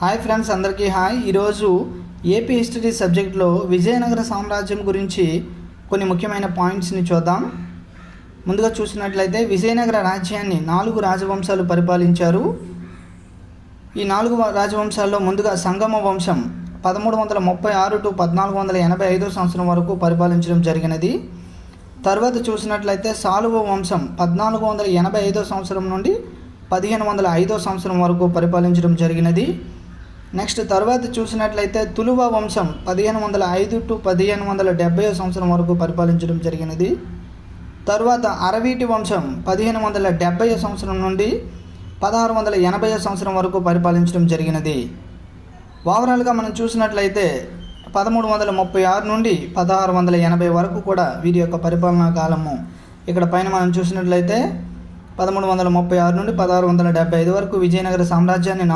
Hi friends, అందరికీ hi. ఈరోజు AP history సబ్జెక్ట్లో విజయనగర సామ్రాజ్యం గురించి కొన్ని ముఖ్యమైన పాయింట్స్ని చూద్దాం. ముందుగా చూసినట్లయితే విజయనగర రాజ్యాన్ని 4 రాజవంశాలు పరిపాలించారు. ఈ 4 రాజవంశాల్లో ముందుగా సంగమ వంశం 1336 టు 1485 సంవత్సరం వరకు పరిపాలించడం జరిగినది. తర్వాత చూసినట్లయితే సాలువ వంశం 1485 సంవత్సరం నుండి 1505 సంవత్సరం వరకు పరిపాలించడం జరిగినది. నెక్స్ట్ తర్వాత చూసినట్లయితే తులువ వంశం 1505 టు 1570 సంవత్సరం వరకు పరిపాలించడం జరిగినది. తర్వాత అరవీటి వంశం 1570 సంవత్సరం నుండి 1680 సంవత్సరం వరకు పరిపాలించడం జరిగినది. ఓవరాల్గా మనం చూసినట్లయితే 1336 నుండి 1680 వరకు కూడా వీరి యొక్క పరిపాలనా కాలము ఇక్కడ పైన మనం చూసినట్లయితే 1336 నుండి 1675 వరకు విజయనగర సామ్రాజ్యాన్ని